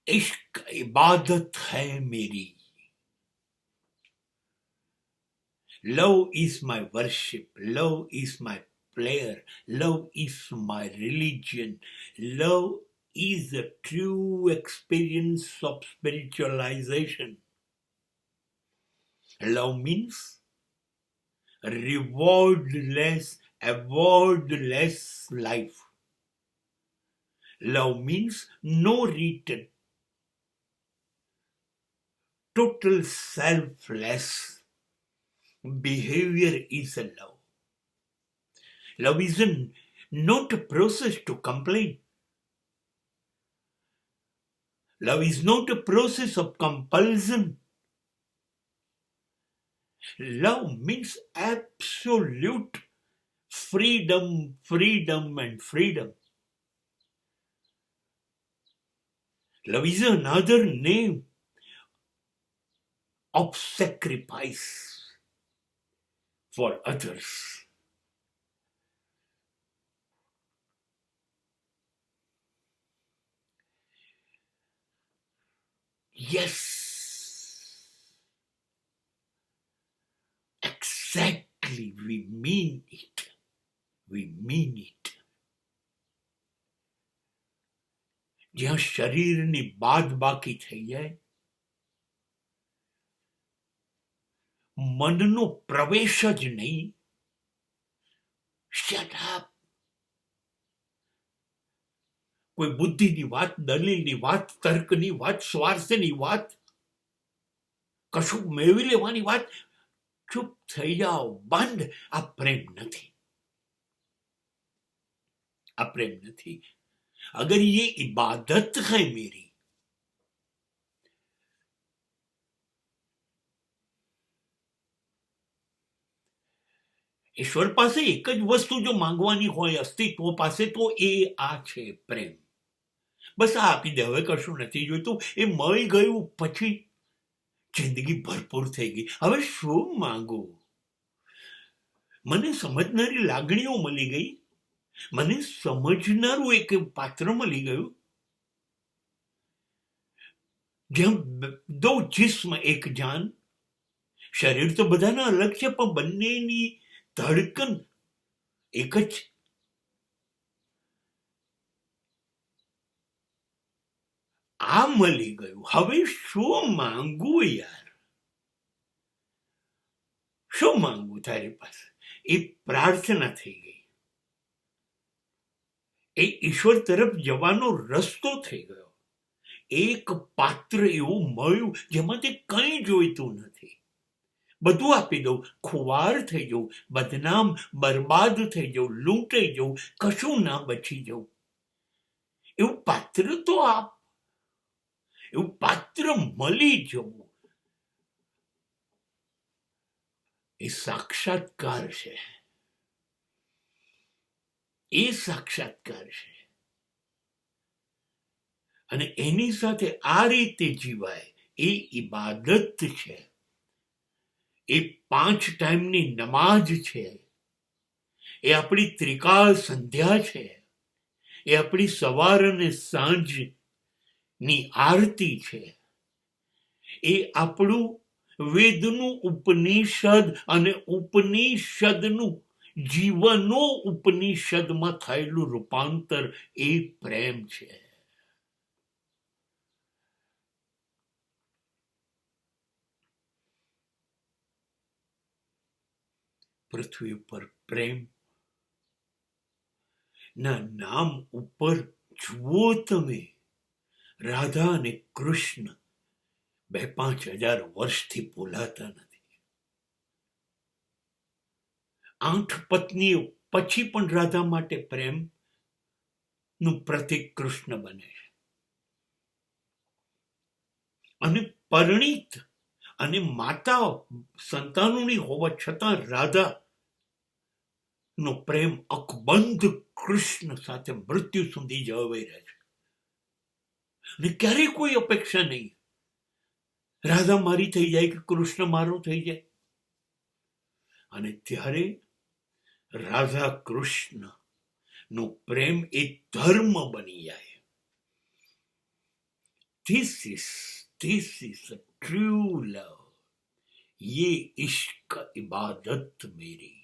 इश्क इबादत है मेरी. Love is my worship. Love is my prayer. Love is my religion. Love is the true experience of spiritualization. Love means rewardless, awardless life. Love means no return. Total selfless behavior is a love. Love is not a process to complain. Love is not a process of compulsion. Love means absolute freedom, freedom, and freedom. Love is another name of sacrifice for others. Yes, exactly, we mean it. We mean it. જ્યાં શરીરની બાદ બાકી થઈ જાય, મનનો પ્રવેશ જ નહીં. Shut up. કોઈ બુદ્ધિની વાત, દલીલની વાત, તર્કની વાત, સ્વાર્થની વાત, કશું મેળવી લેવાની વાત, ચૂપ થઈ જાઓ, બંધ. આ પ્રેમ નથી. આ પ્રેમ નથી. अगर ये इबादत है मेरी, ઈશ્વર પાસે એક જ વસ્તુ જો માંગવાની હોય અસ્તિત્વ પાસે, તો એ આ છે પ્રેમ. બસ આ આપી દે, હવે કશું નથી જોઈતું. એ મળી ગયું પછી જિંદગી ભરપૂર થઈ ગઈ. હવે શું માંગુ? મને સમજનારી લાગણીઓ મળી ગઈ, મને સમજનારું એક પાત્ર મળી ગયું, જ્યાં દો જિસ્મ એક જાન. શરીર તો બધાના અલગ છે, પણ બંનેની ધડકન એક જ. આ મળી ગયું. હવે શું માંગવું યાર? શું માંગવું તારી પાસે? એ પ્રાર્થના થઈ ગઈ. એ ઈશ્વર તરફ જવાનો રસ્તો થઈ ગયો. એક પાત્ર એવું મળ્યું જેમાંથી કંઈ જોઈતું નથી. બધું આપી દઉં, ખુવાર થઈ જવું, બદનામ બરબાદ થઈ જવું, લૂંટાઈ જવું, કશું ના બચી જવું. એવું પાત્ર તો આપ. એવું પાત્ર મળી જવું એ સાક્ષાત્કાર છે. એ સાક્ષાત્કાર છે. અને એની સાથે આ રીતે જીવાય એ ઇબાદત છે. એ 5 ટાઈમની નમાજ છે. એ આપણી ત્રિકાળ સંધ્યા છે. એ આપણી સવાર અને સાંજની આરતી છે. એ આપણું વેદનું ઉપનિષદ અને ઉપનિષદનું જીવનો ઉપનિષદમાં થયેલું રૂપાંતર એ પ્રેમ છે. પૃથ્વી ઉપર પ્રેમ ના નામ ઉપર જુઓ તમે, રાધા અને કૃષ્ણ 2-5 હજાર વર્ષથી ભૂલાતા નથી. 8 પત્નીઓ પછી પણ રાધા માટે પ્રેમ નું પ્રતીક કૃષ્ણ બને છે. અને પરિણીત અને માતા સંતાનોની હોવા છતાં રાધા નો પ્રેમ અકબંધ કૃષ્ણ સાથે મૃત્યુ સુધી જળવાઈ રહે છે. અને ક્યારેય કોઈ અપેક્ષા નહીં રાધા મારી થઈ જાય કે કૃષ્ણ મારો થઈ જાય. અને ત્યારે રાધા કૃષ્ણ નો પ્રેમ એ ધર્મ બની જાય. This is a true love. ये इश्क इबादत मेरी.